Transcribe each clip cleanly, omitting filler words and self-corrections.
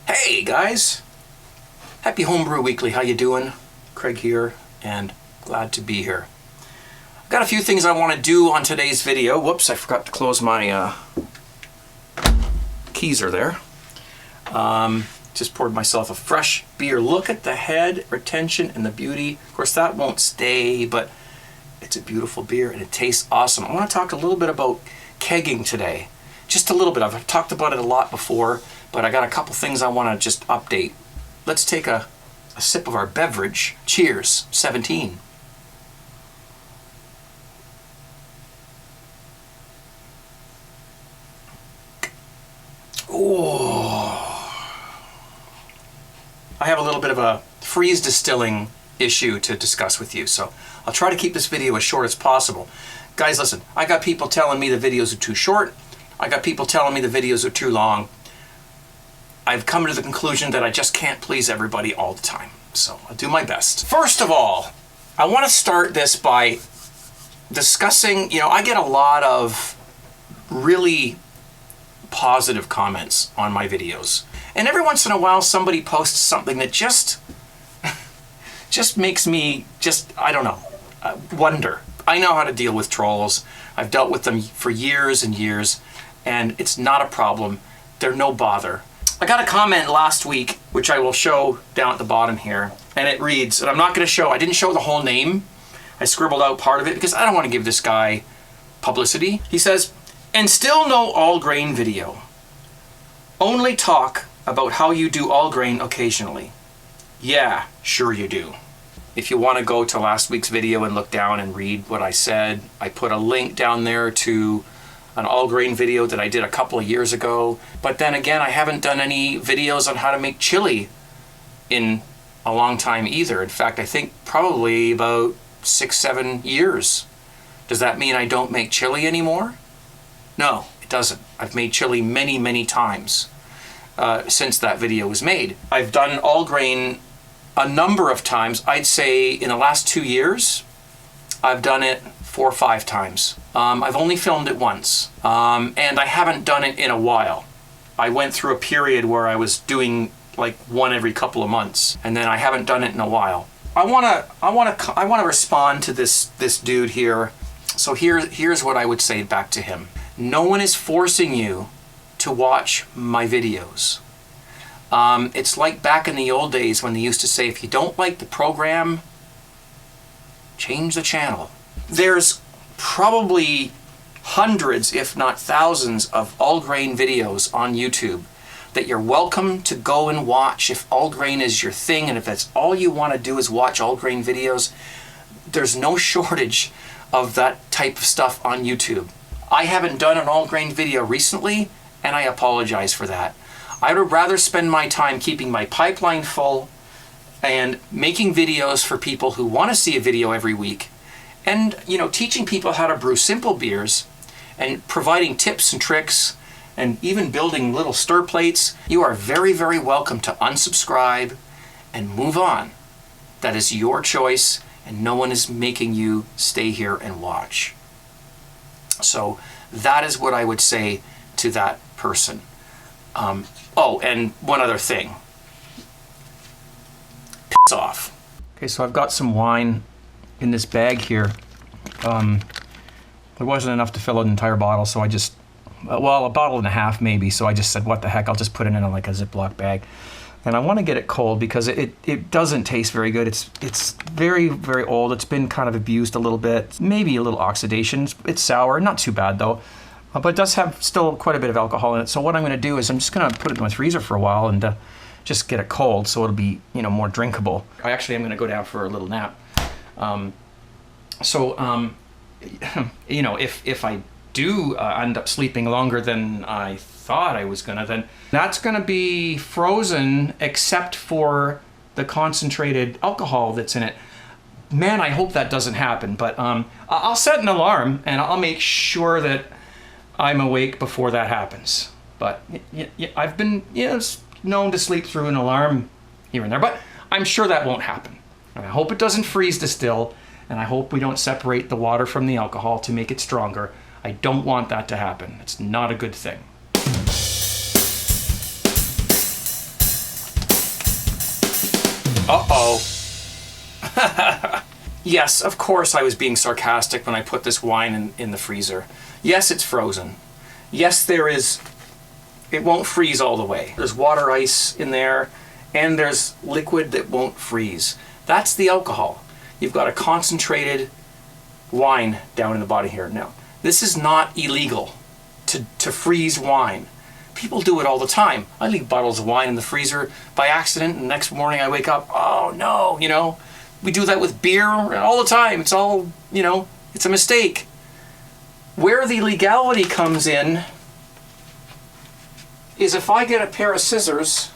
Hey guys, happy Homebrew Weekly. How you doing? Craig here, and glad to be here. I've got a few things I want to do on today's video. Whoops, I forgot to close my keys are there. Just poured myself a fresh beer. Look at the head retention and the beauty. Of course, that won't stay, but it's a beautiful beer and it tastes awesome. I want to talk a little bit about kegging today. Just a little bit. I've talked about it a lot before, but I got a couple things I want to just update. Let's take a sip of our beverage. Cheers, 17. Oh. I have a little bit of a freeze distilling issue to discuss with you, so I'll try to keep this video as short as possible. Guys, listen, I got people telling me the videos are too short. I got people telling me the videos are too long. I've come to the conclusion that I just can't please everybody all the time, so I'll do my best. First of all, I want to start this by discussing, I get a lot of really positive comments on my videos. And every once in a while somebody posts something that just makes me I don't know, wonder. I know how to deal with trolls. I've dealt with them for years and years, and it's not a problem. They're no bother. I got a comment last week, which I will show down at the bottom here, and it reads, and I didn't show the whole name. I scribbled out part of it because I don't want to give this guy publicity. He says, "And still no all grain video. Only talk about how you do all grain occasionally." Yeah, sure you do. If you want to go to last week's video and look down and read what I said, I put a link down there to an all grain video that I did a couple of years ago. But then again, I haven't done any videos on how to make chili in a long time either. In fact, I think probably about 6-7 years. Does that mean I don't make chili anymore? No, it doesn't. I've made chili many, many times since that video was made. I've done all grain a number of times. I'd say in the last 2 years, I've done it 4 or 5 times. I've only filmed it once, and I haven't done it in a while. I went through a period where I was doing like one every couple of months, and then I haven't done it in a while. I wanna respond to this dude here. So here's what I would say back to him. No one is forcing you to watch my videos. It's like back in the old days when they used to say, if you don't like the program, change the channel. There's probably hundreds, if not thousands, of all grain videos on YouTube that you're welcome to go and watch if all grain is your thing, and if that's all you want to do is watch all grain videos. There's no shortage of that type of stuff on YouTube. I haven't done an all grain video recently, and I apologize for that. I would rather spend my time keeping my pipeline full and making videos for people who want to see a video every week, and teaching people how to brew simple beers and providing tips and tricks and even building little stir plates. You are very, very welcome to unsubscribe and move on. That is your choice, and no one is making you stay here and watch. So that is what I would say to that person. Oh, and one other thing. Piss off. Okay, so I've got some wine in this bag here. There wasn't enough to fill an entire bottle, so I just, a bottle and a half maybe, so I just said, what the heck, I'll just put it in like a Ziploc bag. And I want to get it cold because it doesn't taste very good. It's very, very old. It's been kind of abused a little bit. Maybe a little oxidation. It's sour, not too bad though. But it does have still quite a bit of alcohol in it. So what I'm going to do is I'm just going to put it in my freezer for a while and just get it cold so it'll be more drinkable. I actually am going to go down for a little nap. If I do end up sleeping longer than I thought I was gonna, then that's gonna be frozen except for the concentrated alcohol that's in it. Man, I hope that doesn't happen, but I'll set an alarm and I'll make sure that I'm awake before that happens. But I've been known to sleep through an alarm here and there, but I'm sure that won't happen. And I hope it doesn't freeze distill, and I hope we don't separate the water from the alcohol to make it stronger. I don't want that to happen. It's not a good thing. Uh-oh. Yes, of course I was being sarcastic when I put this wine in the freezer. Yes, it's frozen. Yes, it won't freeze all the way. There's water ice in there, and there's liquid that won't freeze. That's the alcohol. You've got a concentrated wine down in the bottom here. Now, this is not illegal to freeze wine. People do it all the time. I leave bottles of wine in the freezer by accident, and the next morning I wake up, oh no, you know. We do that with beer all the time. It's all, you know, it's a mistake. Where the legality comes in is if I get a pair of scissors,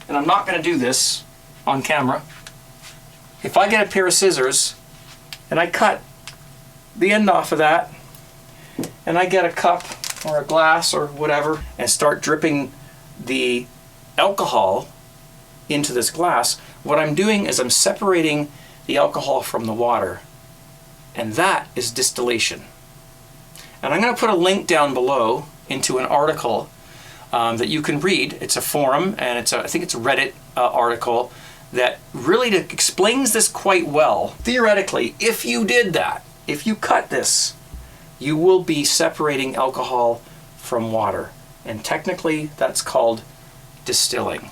and I'm not going to do this on camera, if I get a pair of scissors and I cut the end off of that, and I get a cup or a glass or whatever and start dripping the alcohol into this glass, what I'm doing is I'm separating the alcohol from the water, and that is distillation. And I'm going to put a link down below into an article that you can read. It's a forum, and I think it's a Reddit article that really explains this quite well. Theoretically, if you did that, if you cut this, you will be separating alcohol from water, and technically that's called distilling.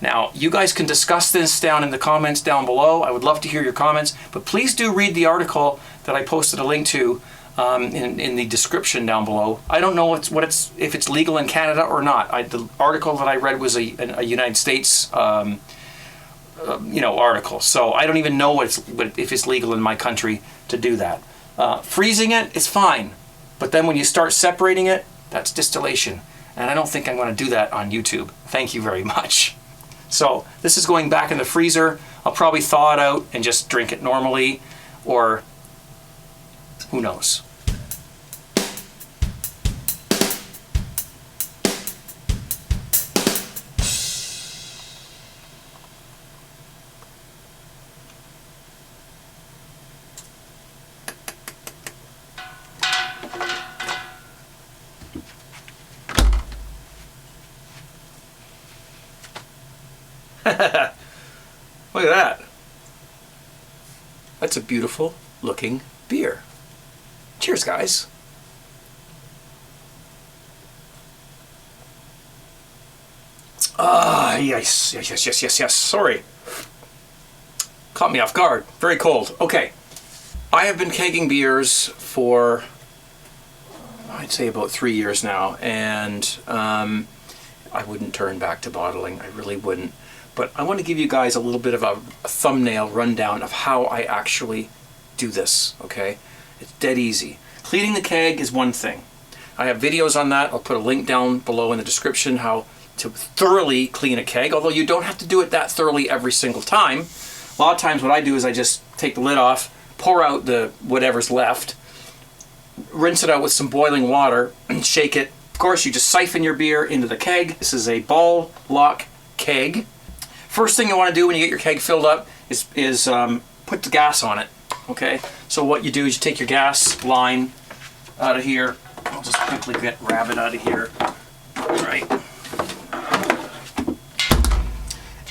Now, you guys can discuss this down in the comments down below. I would love to hear your comments, but please do read the article that I posted a link to in the description down below. I don't know if it's legal in Canada or not. The article that I read was a United States article, so I don't even know if it's legal in my country to do that. Freezing it is fine, but then when you start separating it, that's distillation, and I don't think I'm going to do that on YouTube. Thank you very much. So this is going back in the freezer. I'll probably thaw it out and just drink it normally, or who knows. Look at that. That's a beautiful looking beer. Cheers, guys. Yes. Sorry. Caught me off guard. Very cold. Okay. I have been kegging beers for, I'd say, about 3 years now, and I wouldn't turn back to bottling. I really wouldn't. But I want to give you guys a little bit of a thumbnail rundown of how I actually do this, okay? It's dead easy. Cleaning the keg is one thing. I have videos on that. I'll put a link down below in the description how to thoroughly clean a keg, although you don't have to do it that thoroughly every single time. A lot of times what I do is I just take the lid off, pour out the whatever's left, rinse it out with some boiling water, and shake it. Of course, you just siphon your beer into the keg. This is a ball lock keg. First thing you want to do when you get your keg filled up is put the gas on it, okay? So what you do is you take your gas line out of here. I'll just quickly grab it out of here. All right.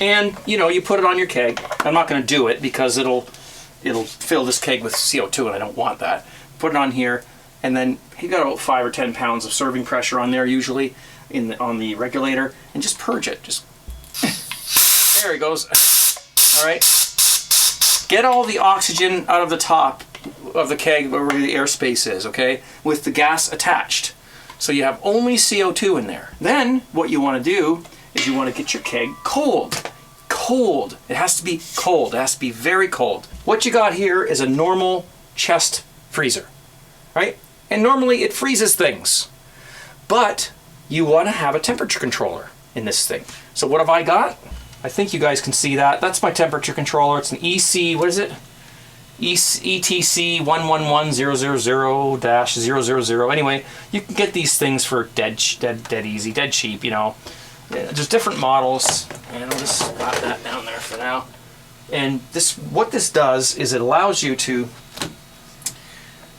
And, you put it on your keg. I'm not going to do it because it'll fill this keg with CO2, and I don't want that. Put it on here, and then you got about 5 or 10 pounds of serving pressure on there usually on the regulator, and just purge it. Just there it goes. All right. Get all the oxygen out of the top of the keg where the airspace is, okay, with the gas attached. So you have only CO2 in there. Then what you want to do is you want to get your keg cold. Cold. It has to be cold. It has to be very cold. What you got here is a normal chest freezer, right? And normally it freezes things. But you want to have a temperature controller in this thing. So what have I got? I think you guys can see that. That's my temperature controller. It's an EC, what is it? ETC 111000-000. Anyway, you can get these things for dead easy, dead cheap, Yeah, there's different models, and I'll just slap that down there for now. And what this does is it allows you to,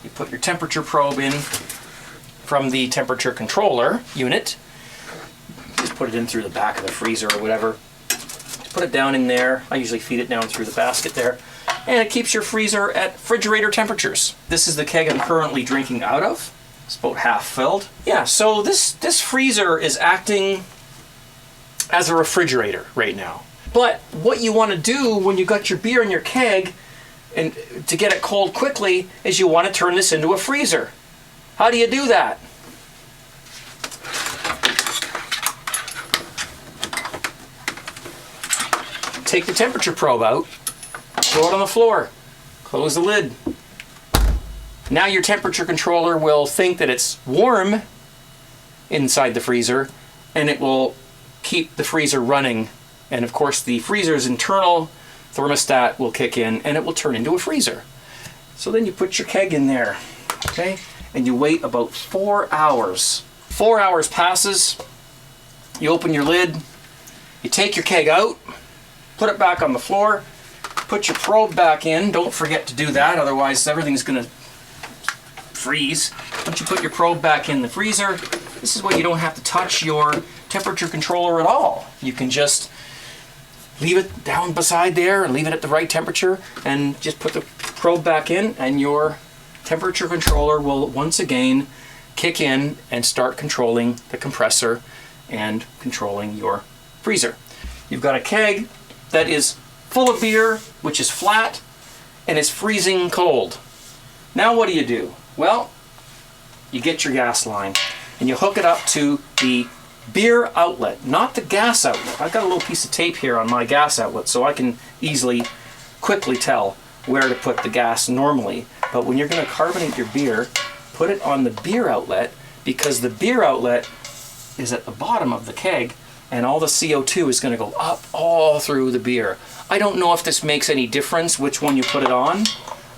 you put your temperature probe in from the temperature controller unit. Just put it in through the back of the freezer or whatever. Put it down in there. I usually feed it down through the basket there. And it keeps your freezer at refrigerator temperatures. This is the keg I'm currently drinking out of. It's about half filled. Yeah, so this freezer is acting as a refrigerator right now. But what you want to do when you got your beer in your keg, and to get it cold quickly, is you want to turn this into a freezer. How do you do that? Take the temperature probe out, throw it on the floor, close the lid. Now your temperature controller will think that it's warm inside the freezer, and it will keep the freezer running. And of course the freezer's internal thermostat will kick in and it will turn into a freezer. So then you put your keg in there, okay? And you wait about 4 hours. 4 hours passes, you open your lid, you take your keg out, put it back on the floor, put your probe back in. Don't forget to do that, otherwise everything's gonna freeze. Once you put your probe back in the freezer, this is when you don't have to touch your temperature controller at all. You can just leave it down beside there and leave it at the right temperature and just put the probe back in, and your temperature controller will once again kick in and start controlling the compressor and controlling your freezer. You've got a keg that is full of beer, which is flat, and it's freezing cold. Now what do? Well, you get your gas line and you hook it up to the beer outlet, not the gas outlet. I've got a little piece of tape here on my gas outlet so I can quickly tell where to put the gas normally. But when you're going to carbonate your beer, put it on the beer outlet, because the beer outlet is at the bottom of the keg and all the CO2 is going to go up all through the beer. I don't know if this makes any difference which one you put it on,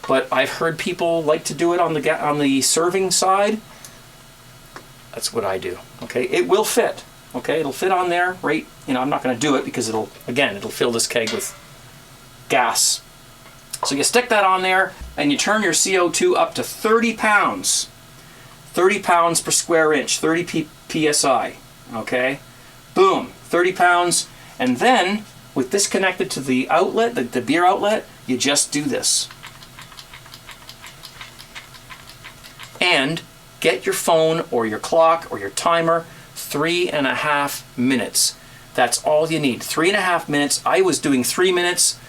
but I've heard people like to do it on the serving side. That's what I do. Okay, it will fit. Okay, it'll fit on there, right? You know, I'm not going to do it because it'll fill this keg with gas. So you stick that on there and you turn your CO2 up to 30 pounds. 30 pounds per square inch, 30 psi. Okay, boom, 30 pounds. And then with this connected to the outlet, the beer outlet, you just do this. And get your phone or your clock or your timer, 3.5 minutes. That's all you need, 3.5 minutes. I was doing 3 minutes.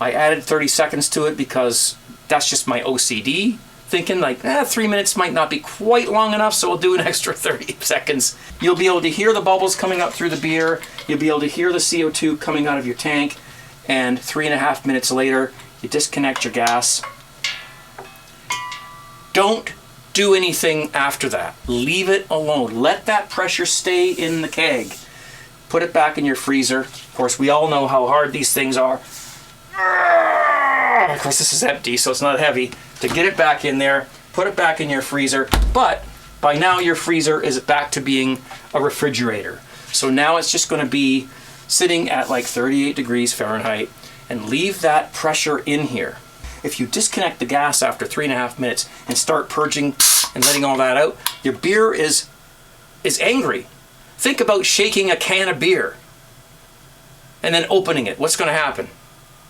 I added 30 seconds to it because that's just my OCD thinking, like, 3 minutes might not be quite long enough, so I'll do an extra 30 seconds. You'll be able to hear the bubbles coming up through the beer. You'll be able to hear the CO2 coming out of your tank. And 3.5 minutes later, you disconnect your gas. Don't do anything after that. Leave it alone. Let that pressure stay in the keg. Put it back in your freezer. Of course, we all know how hard these things are. Of course, this is empty, so it's not heavy. To get it back in there, put it back in your freezer. But by now, your freezer is back to being a refrigerator. So now it's just going to be sitting at like 38 degrees Fahrenheit, and leave that pressure in here. If you disconnect the gas after 3.5 minutes and start purging and letting all that out, your beer is angry. Think about shaking a can of beer and then opening it. What's going to happen?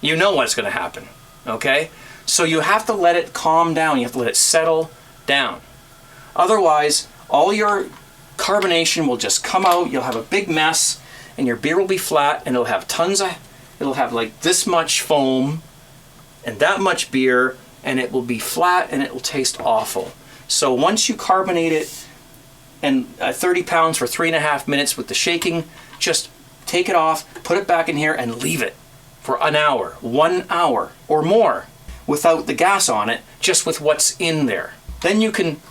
You know what's going to happen, okay? So you have to let it calm down. You have to let it settle down. Otherwise, all your carbonation will just come out. You'll have a big mess, and your beer will be flat, and it'll have like this much foam and that much beer, and it will be flat and it will taste awful. So once you carbonate it, and 30 pounds for 3.5 minutes with the shaking, just take it off, put it back in here, and leave it for an hour, 1 hour or more, without the gas on it, just with what's in there. Then you can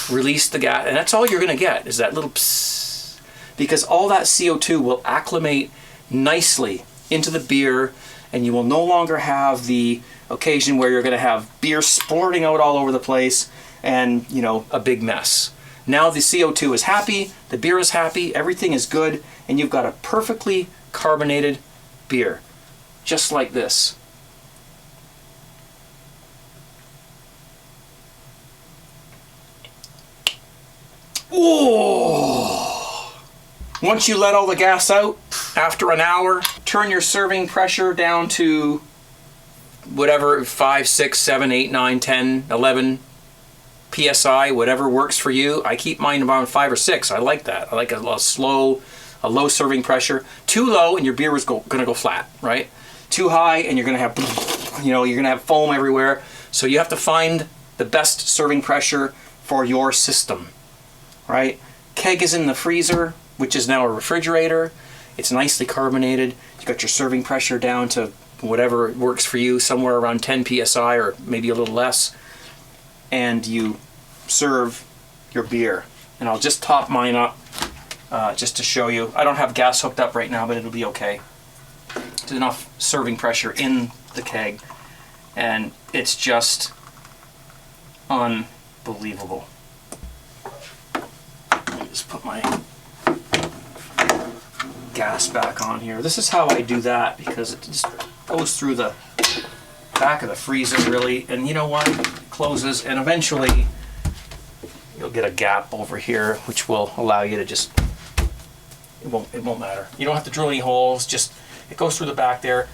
release the gas, and that's all you're gonna get, is that little psst, because all that CO2 will acclimate nicely into the beer, and you will no longer have the occasion where you're gonna have beer splurting out all over the place and, you know, a big mess. Now the CO2 is happy, the beer is happy, everything is good, and you've got a perfectly carbonated beer, just like this. Ooh. Once you let all the gas out, After an hour, turn your serving pressure down to whatever, 5, 6, 7, 8, 9, 10, 11 PSI, whatever works for you. I keep mine around 5 or 6. I like that. I like a low serving pressure. Too low and your beer is gonna go flat, right? Too high and you're gonna have, you're gonna have foam everywhere. So you have to find the best serving pressure for your system, right? Keg is in the freezer, which is now a refrigerator. It's nicely carbonated. You got your serving pressure down to whatever works for you, somewhere around 10 PSI or maybe a little less. And you serve your beer. And I'll just top mine up just to show you. I don't have gas hooked up right now, but it'll be okay. There's enough serving pressure in the keg. And it's just unbelievable. Let me just put my gas back on here. This is how I do that because it just goes through the back of the freezer really, and you know what? It closes, and eventually you'll get a gap over here which will allow you to just, it won't matter. You don't have to drill any holes, just it goes through the back there.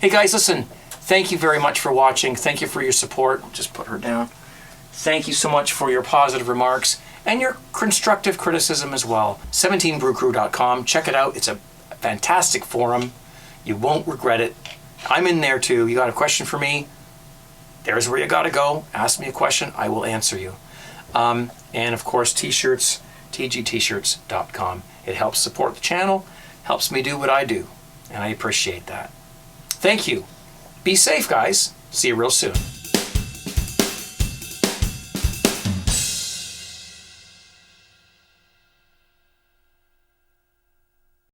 Hey guys, listen, thank you very much for watching. Thank you for your support. Just put her down. Thank you so much for your positive remarks and your constructive criticism as well. 17brewcrew.com. Check it out. It's a fantastic forum. You won't regret it. I'm in there too. You got a question for me? There's where you got to go. Ask me a question. I will answer you. And of course, t-shirts, tgtshirts.com. It helps support the channel, helps me do what I do, and I appreciate that. Thank you. Be safe, guys. See you real soon.